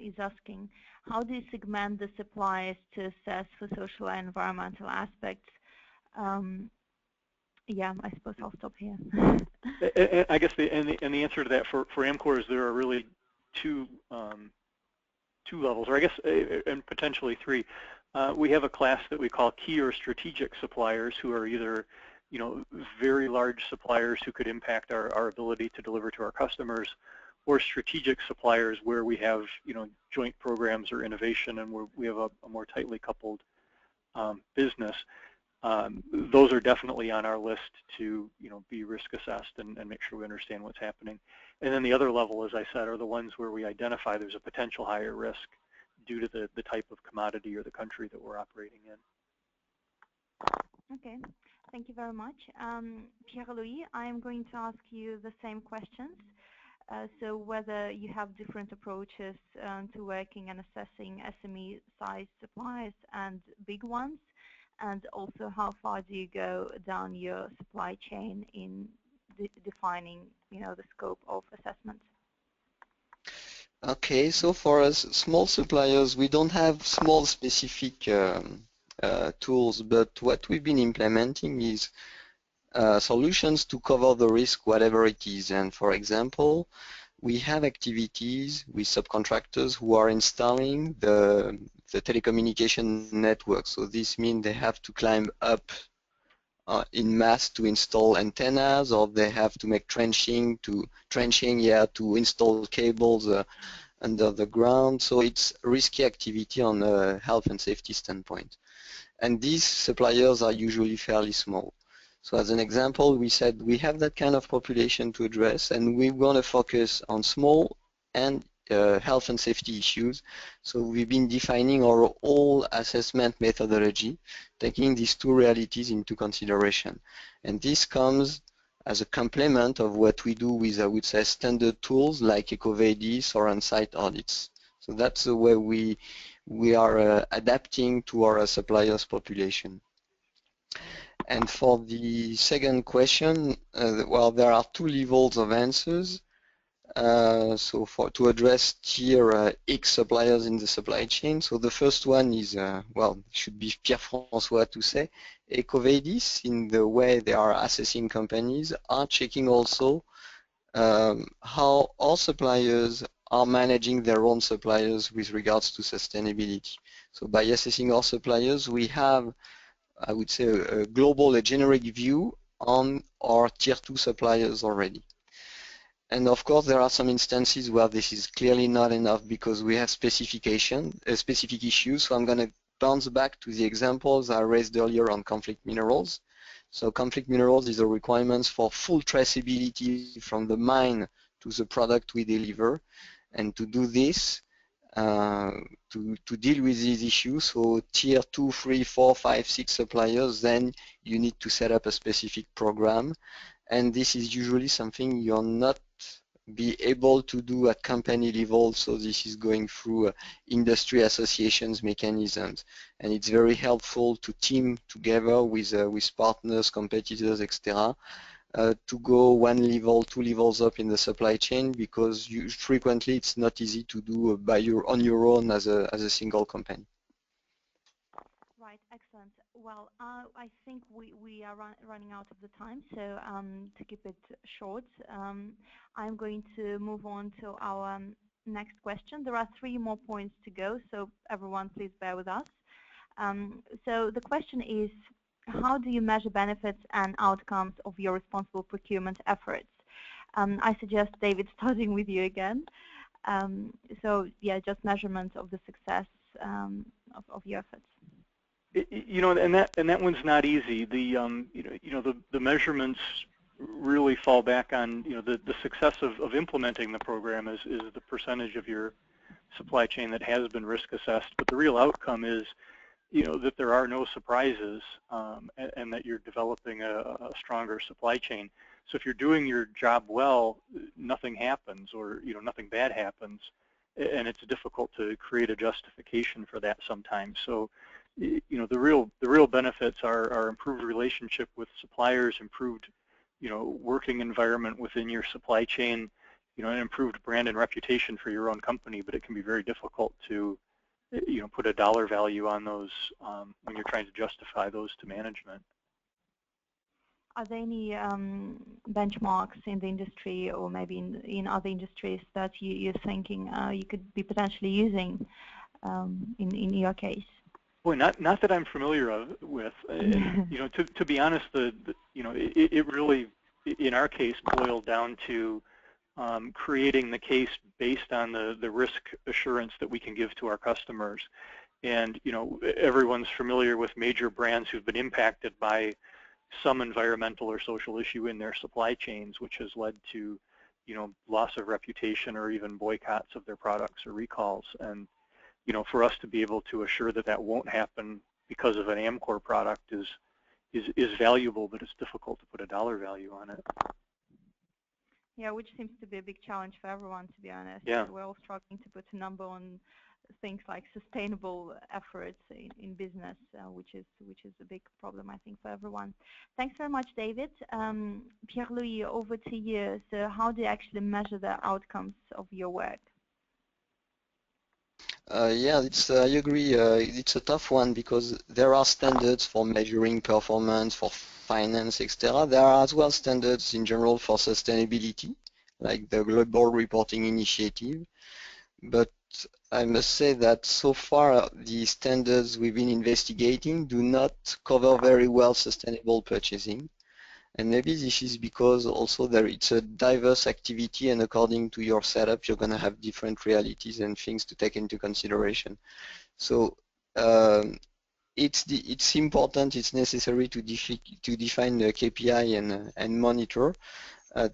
is asking, how do you segment the suppliers to assess for social and environmental aspects? Yeah, I suppose I'll stop here. I guess the answer to that for Amcor is there are really two levels, or I guess and potentially 3. We have a class that we call key or strategic suppliers, who are either very large suppliers who could impact our ability to deliver to our customers, or strategic suppliers where we have joint programs or innovation, and we have a more tightly coupled business. Those are definitely on our list to be risk assessed and make sure we understand what's happening. And then the other level, as I said, are the ones where we identify there's a potential higher risk due to the type of commodity or the country that we're operating in. Okay, thank you very much. Pierre-Louis, I am going to ask you the same questions. So whether you have different approaches to working and assessing SME-sized suppliers and big ones, and also how far do you go down your supply chain in defining, the scope of assessment? Okay, so for us small suppliers, we don't have small specific tools, but what we've been implementing is solutions to cover the risk, whatever it is. And for example, we have activities with subcontractors who are installing the telecommunication network. So this means they have to climb up in mass to install antennas, or they have to make trenching to install cables under the ground. So it's a risky activity on a health and safety standpoint. And these suppliers are usually fairly small. So as an example, we said we have that kind of population to address, and we want to focus on small and health and safety issues. So we've been defining our whole assessment methodology, taking these two realities into consideration. And this comes as a complement of what we do with, I would say, standard tools like EcoVadis or on-site audits. So that's the way we are adapting to our suppliers' population. And for the second question, well, there are two levels of answers. So to address tier X suppliers in the supply chain. So the first one is, well, should be Pierre-François to say, EcoVadis, in the way they are assessing companies, are checking also how all suppliers are managing their own suppliers with regards to sustainability. So by assessing all suppliers, we have, I would say, a global, a generic view on our tier 2 suppliers already. And of course, there are some instances where this is clearly not enough because we have specific issues. So I'm going to bounce back to the examples I raised earlier on conflict minerals. So conflict minerals is a requirement for full traceability from the mine to the product we deliver. And to do this, to deal with these issues, so tier 2, 3, 4, 5, 6 suppliers, then you need to set up a specific program. And this is usually something you're not be able to do at company level, so this is going through industry associations mechanisms. And it's very helpful to team together with partners, competitors, etc. To go one level, two levels up in the supply chain, because frequently it's not easy to do on your own as a single company. Right, excellent. Well, I think we are running out of the time, so to keep it short, I'm going to move on to our next question. There are 3 more points to go, so everyone please bear with us. So the question is, how do you measure benefits and outcomes of your responsible procurement efforts? I suggest, David, starting with you again. So yeah, just measurement of the success of your efforts. And that one's not easy. The the measurements really fall back on the success of implementing the program is the percentage of your supply chain that has been risk assessed. But the real outcome is that there are no surprises and that you're developing a stronger supply chain. So if you're doing your job well, nothing happens, or nothing bad happens, and it's difficult to create a justification for that sometimes. So the real benefits are improved relationship with suppliers, improved working environment within your supply chain, an improved brand and reputation for your own company. But it can be very difficult to put a dollar value on those when you're trying to justify those to management. Are there any benchmarks in the industry, or maybe in other industries, that you're thinking you could be potentially using in your case? Boy, not that I'm familiar with. And, to be honest, it really, in our case, boiled down to creating the case based on the risk assurance that we can give to our customers. And everyone's familiar with major brands who've been impacted by some environmental or social issue in their supply chains, which has led to loss of reputation or even boycotts of their products or recalls. And for us to be able to assure that that won't happen because of an Amcor product is valuable, but it's difficult to put a dollar value on it. Yeah, which seems to be a big challenge for everyone, to be honest. Yeah. We're all struggling to put a number on things like sustainable efforts in business, which is a big problem, I think, for everyone. Thanks very much, David. Pierre-Louis, over to you. So how do you actually measure the outcomes of your work? Yeah, I agree. It's a tough one because there are standards for measuring performance, for finance, etc. There are as well standards in general for sustainability, like the Global Reporting Initiative. But I must say that so far the standards we've been investigating do not cover very well sustainable purchasing. And maybe this is because also it's a diverse activity, and according to your setup, you're going to have different realities and things to take into consideration. So it's important, it's necessary to define the KPI and monitor.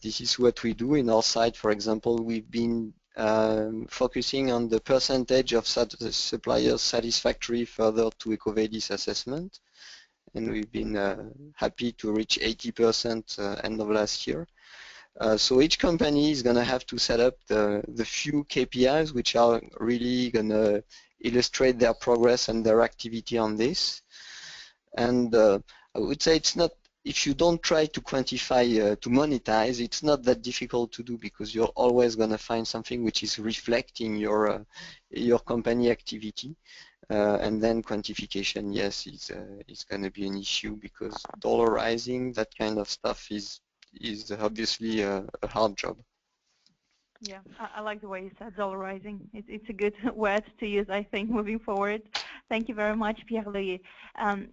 This is what we do in our site. For example, we've been focusing on the percentage of suppliers satisfactory further to EcoVadis assessment. And we've been happy to reach 80% end of last year. So each company is going to have to set up the few KPIs which are really going to illustrate their progress and their activity on this. And I would say it's not, if you don't try to quantify, to monetize, it's not that difficult to do because you're always going to find something which is reflecting your company activity. And then quantification, yes, is going to be an issue because dollarizing that kind of stuff is obviously a hard job. Yeah, I like the way you said dollarizing. It's a good word to use, I think, moving forward. Thank you very much, Pierre-Louis.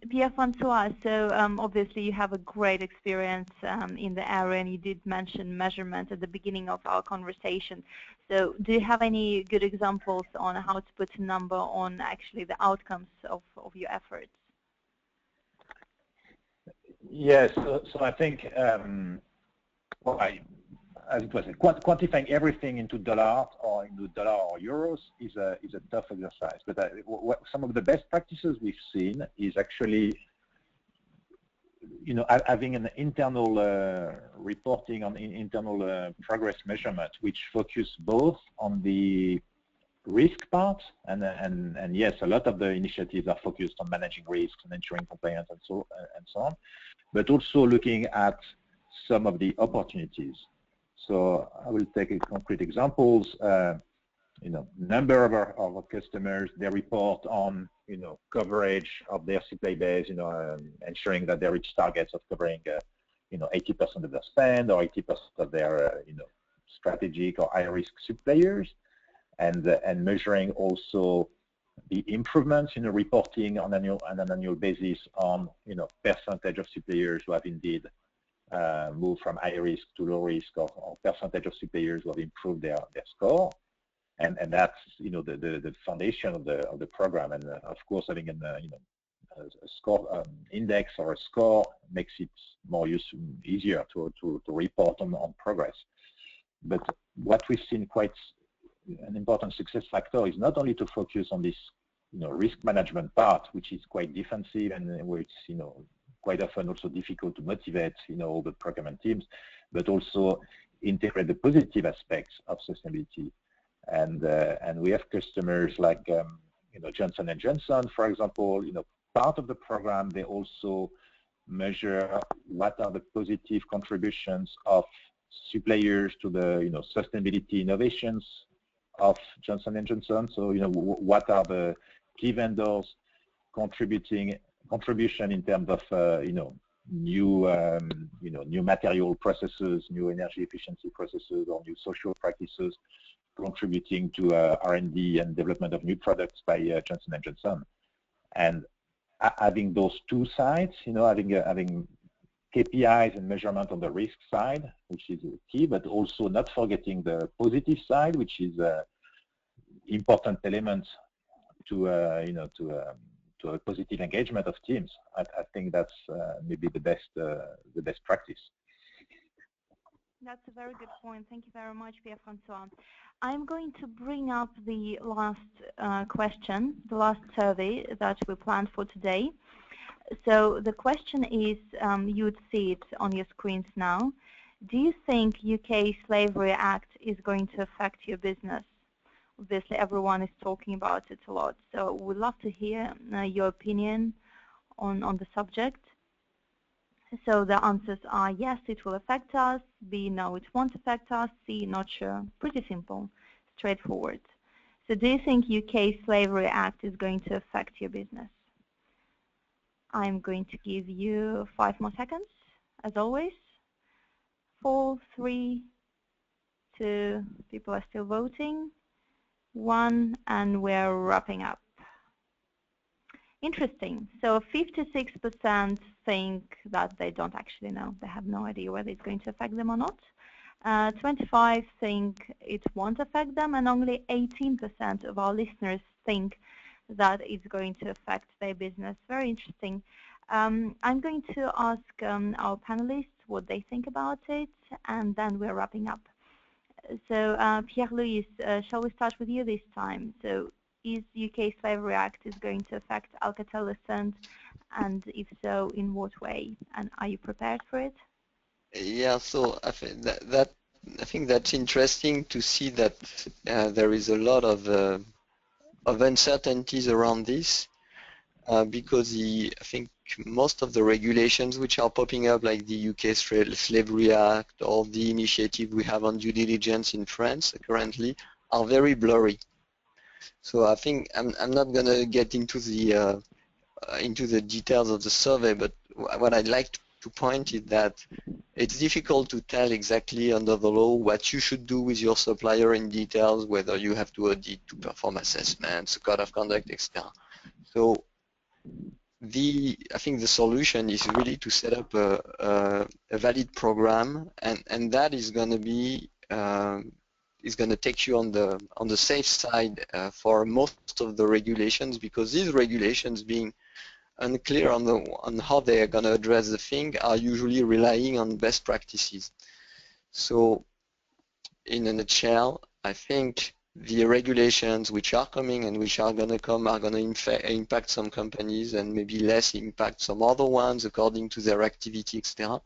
Pierre-Francois, so obviously you have a great experience in the area, and you did mention measurement at the beginning of our conversation. So do you have any good examples on how to put a number on actually the outcomes of your efforts? Yes, so I think, as it was, quantifying everything into dollars or euros is a tough exercise. But some of the best practices we've seen is actually, having an internal reporting on internal progress measurement, which focus both on the risk part and yes, a lot of the initiatives are focused on managing risks and ensuring compliance and so on, but also looking at some of the opportunities. So I will take a concrete examples. Number of our customers, they report on coverage of their supply base, ensuring that they reach targets of covering 80% of their spend or 80% of their strategic or high risk suppliers, and measuring also the improvements reporting on an annual basis on percentage of suppliers who have indeed move from high risk to low risk, or percentage of suppliers who have improved their score, and that's the foundation of the program. And of course, having a score index or a score makes it more easier to report on progress. But what we've seen quite an important success factor is not only to focus on this risk management part, which is quite defensive and where it's quite often also difficult to motivate all the procurement teams, but also integrate the positive aspects of sustainability. And we have customers like Johnson & Johnson, for example. Part of the program, they also measure what are the positive contributions of suppliers to the sustainability innovations of Johnson & Johnson. So what are the key vendors contribution in terms of new material processes, new energy efficiency processes, or new social practices contributing to R&D and development of new products by Johnson & Johnson. And having those two sides, having KPIs and measurement on the risk side, which is key, but also not forgetting the positive side, which is important element to a positive engagement of teams. I think that's maybe the best practice. That's a very good point. Thank you very much, Pierre-Francois. I'm going to bring up the last question, the last survey that we planned for today. So the question is, you would see it on your screens now. Do you think UK Slavery Act is going to affect your business? Obviously, everyone is talking about it a lot, so we'd love to hear your opinion on the subject. So the answers are yes, it will affect us, B, no, it won't affect us, C, not sure. Pretty simple, straightforward. So do you think UK Slavery Act is going to affect your business? I'm going to give you 5 more seconds, as always. 4, 3, 2, people are still voting, 1, and we're wrapping up. Interesting. So 56% think that they don't actually know. They have no idea whether it's going to affect them or not. 25 think it won't affect them, and only 18% of our listeners think that it's going to affect their business. Very interesting. I'm going to ask our panelists what they think about it, and then we're wrapping up. So Pierre-Louis, shall we start with you this time? So is UK Slavery Act is going to affect Alcatel-Lucent, and if so, in what way? And are you prepared for it? Yeah, so I think that's interesting to see that there is a lot of uncertainties around this because I think most of the regulations which are popping up, like the UK Slavery Act or the initiative we have on due diligence in France currently, are very blurry. So I think I'm not going to get into the details of the survey, but what I'd like to point is that it's difficult to tell exactly under the law what you should do with your supplier in details, whether you have to audit, to perform assessments, a code of conduct, etc. So I think the solution is really to set up a valid program, and that is going to be is going to take you on the safe side for most of the regulations, because these regulations, being unclear on how they are going to address the thing, are usually relying on best practices. So in a nutshell, I think the regulations which are coming and which are going to come are going to impact some companies and maybe less impact some other ones according to their activity, etc.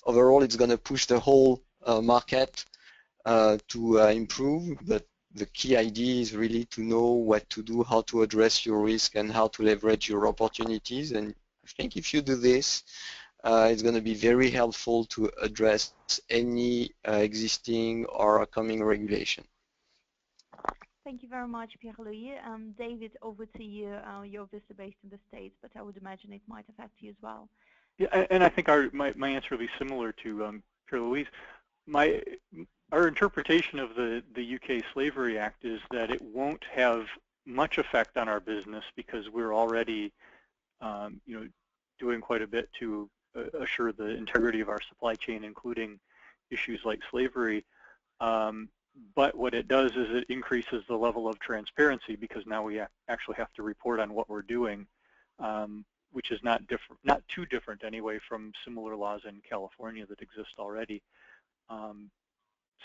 Overall, it's going to push the whole market to improve, but the key idea is really to know what to do, how to address your risk, and how to leverage your opportunities. And I think if you do this, it's going to be very helpful to address any existing or coming regulation. Thank you very much, Pierre-Louis. David, over to you. You're obviously based in the States, but I would imagine it might affect you as well. Yeah, and I think my answer will be similar to Pierre-Louis. Our interpretation of the UK Slavery Act is that it won't have much effect on our business because we're already, doing quite a bit to assure the integrity of our supply chain, including issues like slavery. But what it does is it increases the level of transparency, because now we actually have to report on what we're doing, which is not too different anyway from similar laws in California that exist already.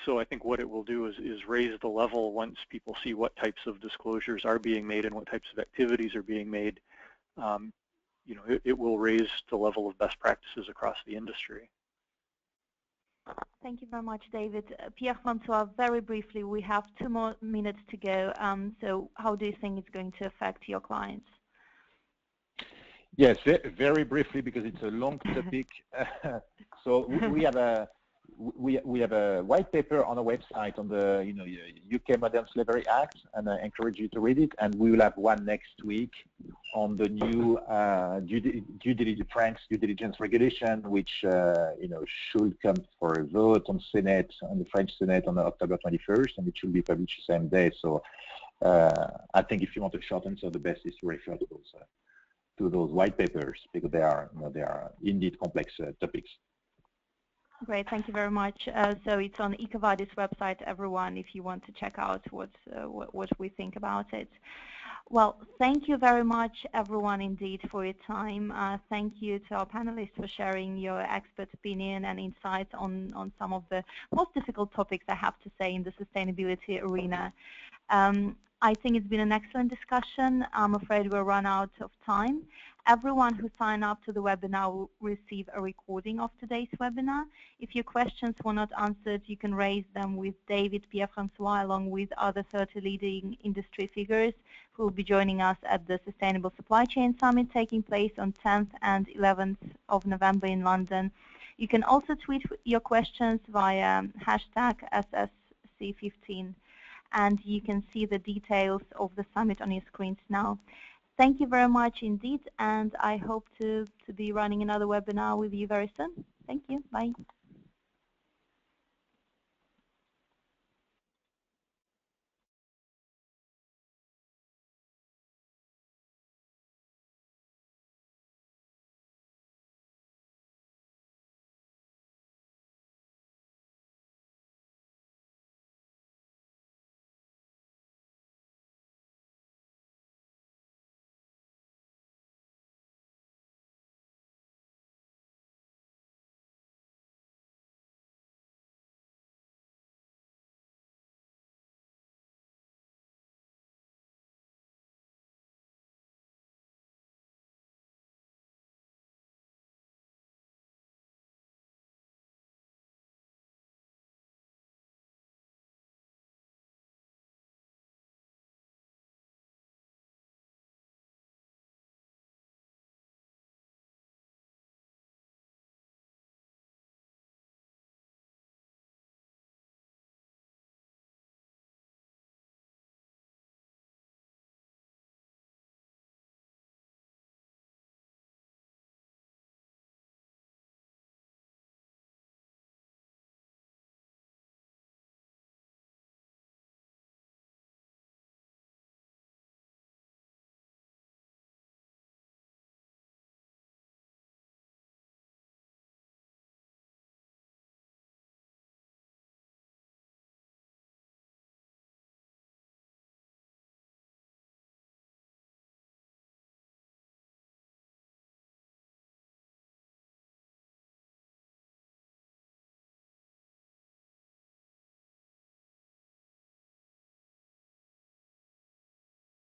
So I think what it will do is raise the level once people see what types of disclosures are being made and what types of activities are being made. It will raise the level of best practices across the industry. Thank you very much, David. Pierre-François, very briefly, we have 2 more minutes to go. So how do you think it's going to affect your clients? Yes, very briefly, because it's a long topic. So we have a white paper on a website on the UK Modern Slavery Act, and I encourage you to read it. And we will have one next week on the new French due diligence regulation, which should come for a vote on the French Senate on October 21st, and it should be published the same day. So I think if you want a short answer, the best is to refer to those white papers, because they are indeed complex topics. Great, thank you very much. So it's on EcoVadis website, everyone, if you want to check out what we think about it. Well, thank you very much, everyone, indeed, for your time. Thank you to our panelists for sharing your expert opinion and insights on some of the most difficult topics, I have to say, in the sustainability arena. I think it's been an excellent discussion. I'm afraid we'll run out of time. Everyone who signed up to the webinar will receive a recording of today's webinar. If your questions were not answered, you can raise them with David, Pierre-Francois, along with other 30 leading industry figures who will be joining us at the Sustainable Supply Chain Summit taking place on 10th and 11th of November in London. You can also tweet your questions via hashtag SSC15, and you can see the details of the summit on your screens now. Thank you very much indeed, and I hope to be running another webinar with you very soon. Thank you. Bye.